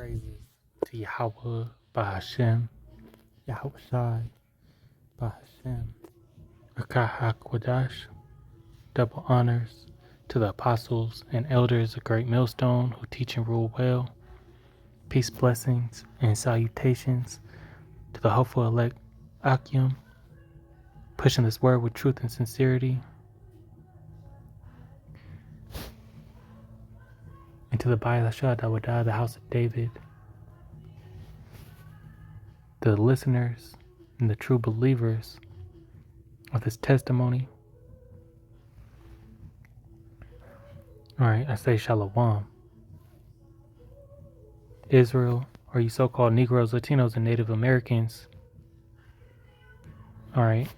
praises to Yahweh Bahashem, Yahweh Shai Bahashem, Rakah HaKodash. Double honors to the apostles and elders of Great Millstone who teach and rule well. Peace, blessings, and salutations to the hopeful elect Akim, pushing this word with truth and sincerity. And to the Bayal Shah Dawadah, the house of David, the listeners and the true believers of this testimony. Alright, I say Shalom. Israel, or you so-called Negroes, Latinos, and Native Americans. Alright,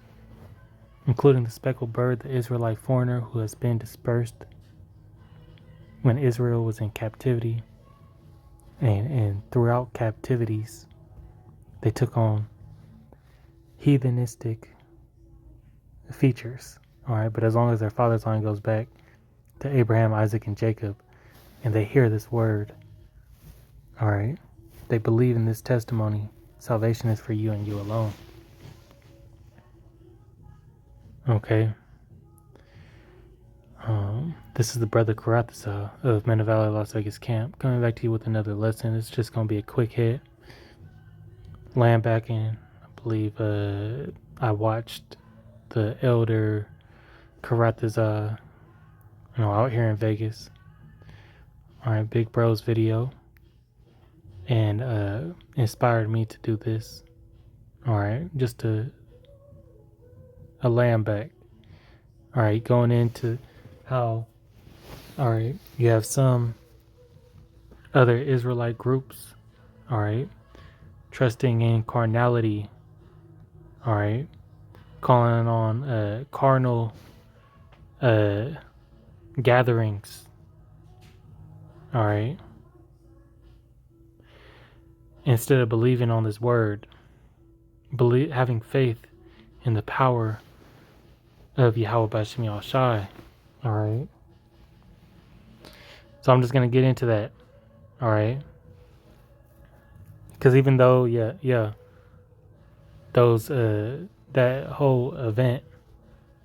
including the speckled bird, the Israelite foreigner who has been dispersed when Israel was in captivity. And throughout captivities, they took on heathenistic features. Alright, but as long as their father's line goes back to Abraham, Isaac, and Jacob, and they hear this word, alright, they believe in this testimony. Salvation is for you and you alone. Okay. This is the brother Karatha of Men of Valley Las Vegas Camp, coming back to you with another lesson. It's just going to be a quick hit. Land back in, I believe I watched the elder Karatha's out here in Vegas. Alright, Big Bro's video, and inspired me to do this. Alright, just a land back. Alright, going into how, alright, you have some other Israelite groups, alright, trusting in carnality, alright, calling on carnal gatherings, alright, instead of believing on this word, having faith in the power of Yahweh Bashem Yahshai. Alright. So I'm just going to get into that. Alright. Because even though, those, that whole event,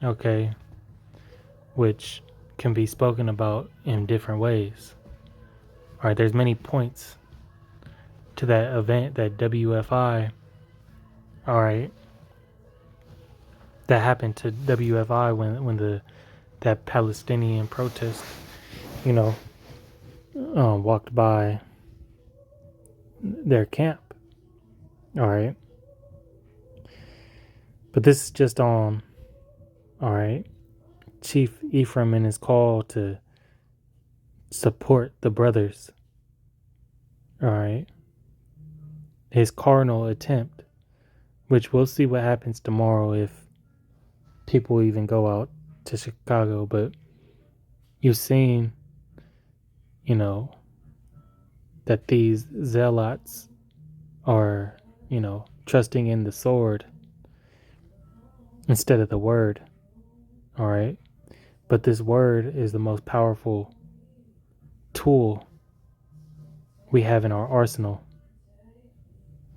okay, which can be spoken about in different ways. Alright, there's many points to that event, that WFI. Alright. That happened to WFI when that Palestinian protest, walked by their camp. All right. But this is just on, all right, Chief Ephraim and his call to support the brothers. All right. His carnal attempt, which we'll see what happens tomorrow if people even go out to Chicago, but you've seen, that these zealots are, trusting in the sword instead of the word. All right. But this word is the most powerful tool we have in our arsenal.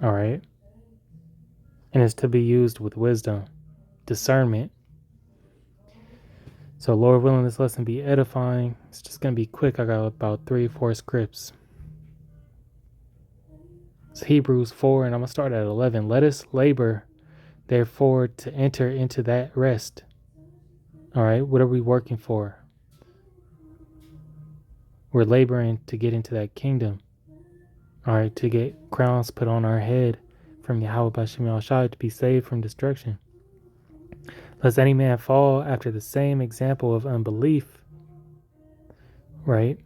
All right. And it's to be used with wisdom, discernment. So Lord willing, this lesson be edifying. It's just going to be quick. I got about 3 or 4 scripts. It's Hebrews 4, and I'm going to start at 11. Let us labor, therefore, to enter into that rest. All right, what are we working for? We're laboring to get into that kingdom. All right, to get crowns put on our head from Yahweh Bashem Yahshai, to be saved from destruction. Lest any man fall after the same example of unbelief. Right?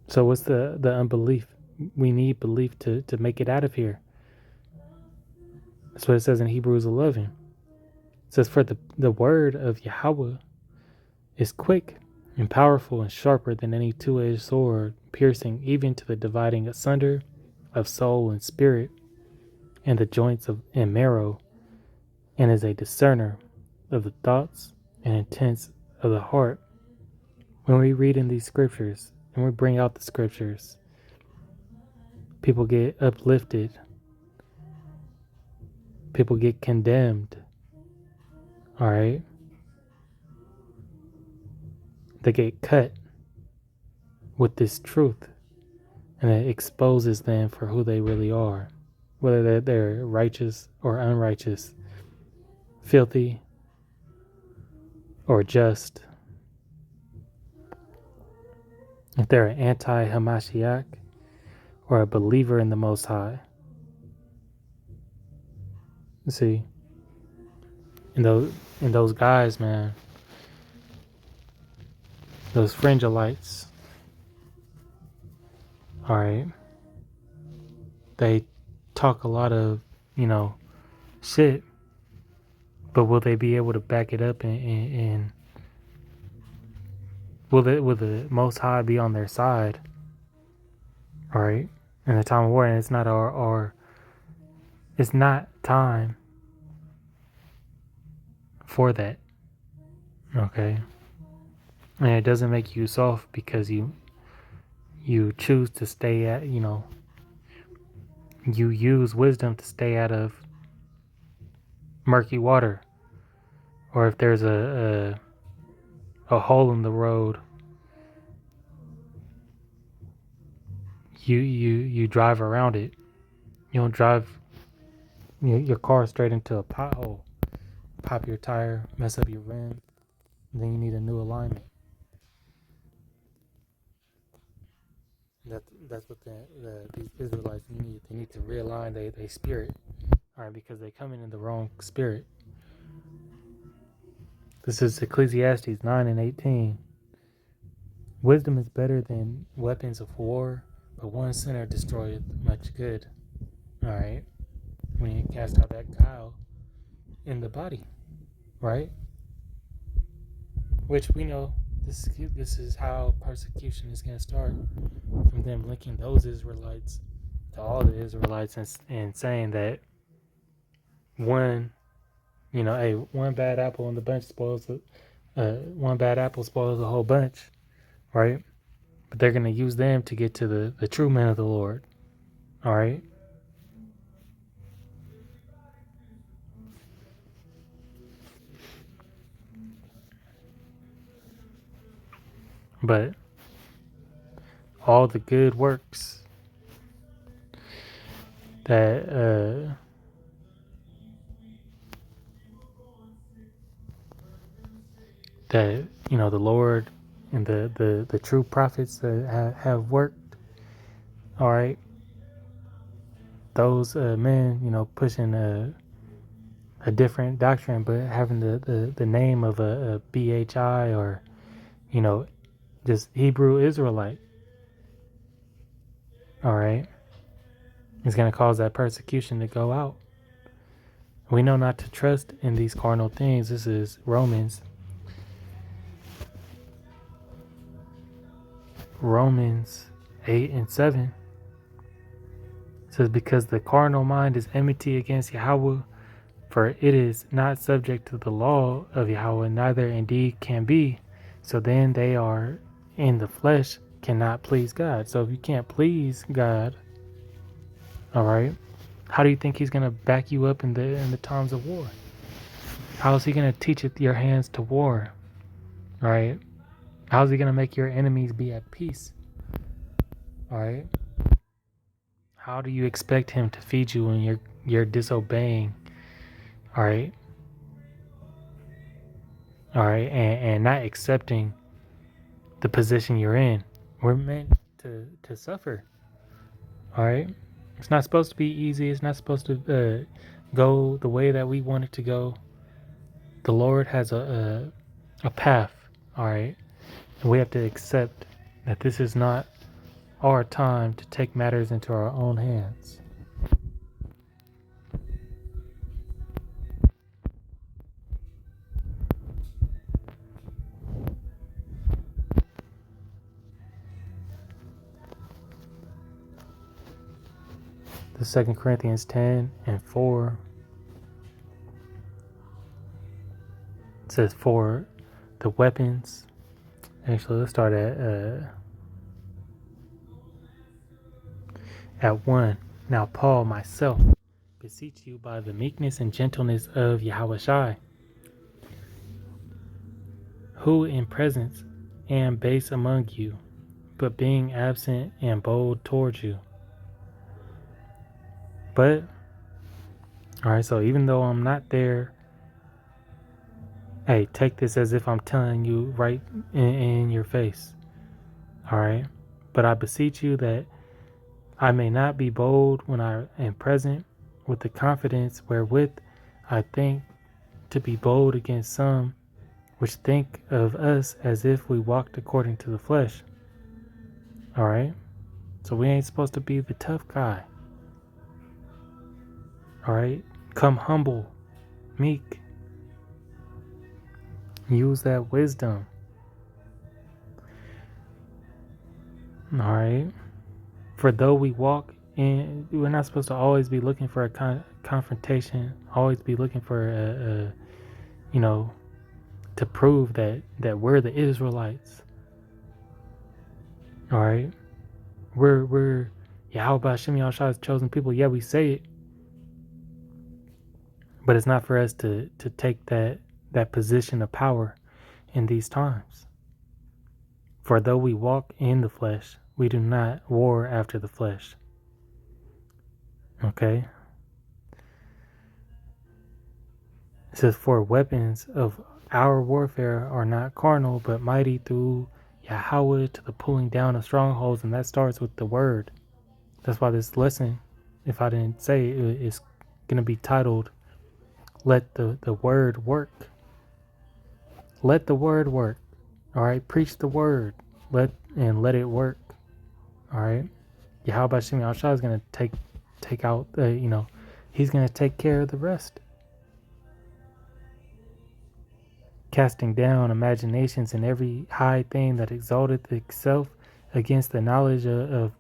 So what's the unbelief? We need belief to make it out of here. That's what it says in Hebrews 11. It says, for the word of Yahweh is quick and powerful and sharper than any two-edged sword, piercing even to the dividing asunder of soul and spirit, and the joints and marrow, and is a discerner of the thoughts and intents of the heart. When we read in these scriptures and we bring out the scriptures, people get uplifted. People get condemned. All right? They get cut with this truth, and it exposes them for who they really are, whether they're righteous or unrighteous, filthy or just. If they're an anti-Hamashiach or a believer in the Most High. You see, and those guys, man, those fringelites, all right, they talk a lot of, shit, but will they be able to back it up and will the Most High be on their side? All right, in the time of war, and it's not it's not time for that. Okay, and it doesn't make you soft because you choose to stay at, you use wisdom to stay out of murky water, or if there's a hole in the road, you drive around it. You don't drive your car straight into a pothole, pop your tire, mess up your rim, and then you need a new alignment. That's what these Israelites need. They need to realign their spirit, all right, because they come in the wrong spirit. This is Ecclesiastes 9:18. Wisdom is better than weapons of war, but one sinner destroyeth much good. All right, when you cast out that guile in the body, right? Which we know this is how persecution is going to start, from them linking those Israelites to all the Israelites and saying that one bad apple in the bunch spoils one bad apple spoils the whole bunch, right? But they're going to use them to get to the true men of the Lord, all right? But all the good works that the Lord and the true prophets that have worked, all right, those men, pushing a different doctrine, but having the name of a BHI or, just Hebrew Israelite, all right, is going to cause that persecution to go out. We know not to trust in these carnal things. This is Romans 8:7. It says, because the carnal mind is enmity against Yahweh, for it is not subject to the law of Yahweh, neither indeed can be. So then they are in the flesh, cannot please God. So if you can't please God, all right, how do you think he's going to back you up in the times of war? How is he going to teach your hands to war? All right. How is he going to make your enemies be at peace? All right. How do you expect him to feed you when you're disobeying? All right. All right. And not accepting the position you're in. We're meant to suffer. All right. It's not supposed to be easy. It's not supposed to go the way that we want it to go. The Lord has a path. All right. And we have to accept that this is not our time to take matters into our own hands. The 2 Corinthians 10:4 says, for the weapons Actually, let's start at 1. Now, Paul, myself, beseech you by the meekness and gentleness of Yahushai, who in presence am base among you, but being absent and bold towards you. But, alright, so even though I'm not there, hey, take this as if I'm telling you right in your face. Alright? But I beseech you that I may not be bold when I am present with the confidence wherewith I think to be bold against some which think of us as if we walked according to the flesh. Alright? So we ain't supposed to be the tough guy. Alright? Come humble, meek. Use that wisdom. Alright? For though we walk in, we're not supposed to always be looking for a confrontation, always be looking for to prove that we're the Israelites. Alright? We're Yahweh Hashem Yahushai's chosen people. Yeah, we say it. But it's not for us to take that position of power in these times. For though we walk in the flesh, we do not war after the flesh. Okay? It says, for weapons of our warfare are not carnal, but mighty through Yahweh to the pulling down of strongholds. And that starts with the word. That's why this lesson, if I didn't say it, is going to be titled, Let the Word Work. Let the Word work. All right? Preach the Word. Let it work. All right? Yahweh Hashem Yahushua is going to take out, he's going to take care of the rest. Casting down imaginations and every high thing that exalteth itself against the knowledge of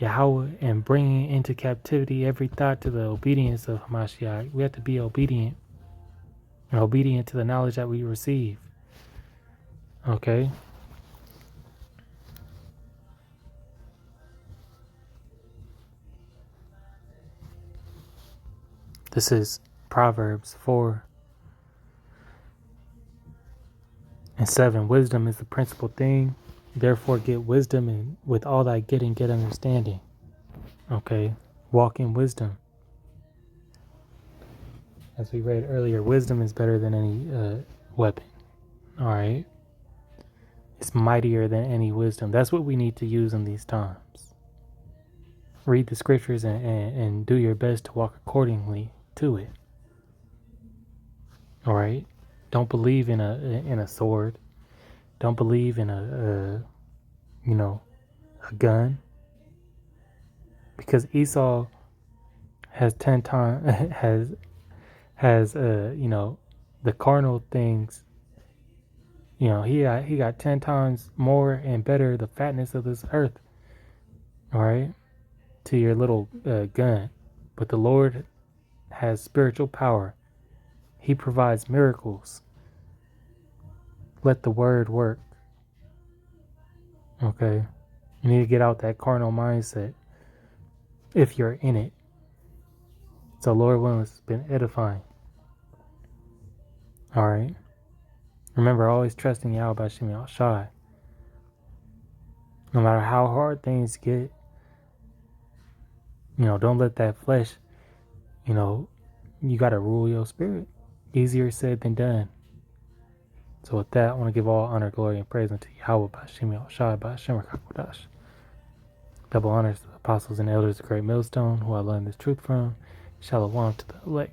Yahweh, and bringing into captivity every thought to the obedience of Hamashiach. We have to be obedient, and obedient to the knowledge that we receive. Okay? This is Proverbs 4:7. Wisdom is the principal thing. Therefore get wisdom, and with all thy getting, get understanding. Okay? Walk in wisdom. As we read earlier, wisdom is better than any weapon. Alright? It's mightier than any wisdom. That's what we need to use in these times. Read the scriptures and do your best to walk accordingly to it. Alright? Don't believe in a sword. Don't believe in a gun. Because Esau has 10 times has the carnal things. He got 10 times more and better the fatness of this earth. Alright? To your little gun. But the Lord has spiritual power. He provides miracles. Let the word work. Okay? You need to get out that carnal mindset if you're in it. So Lord willing, it's been edifying. Alright? Remember, always trusting Yahweh Hashem Yahushai. No matter how hard things get, don't let that flesh, you got to rule your spirit. Easier said than done. So with that, I want to give all honor, glory, and praise unto Yahweh Hashem Yahushai Hashem Rakakodash. Double honors to the apostles and elders of Great Millstone, who I learned this truth from. Shalom to the elect.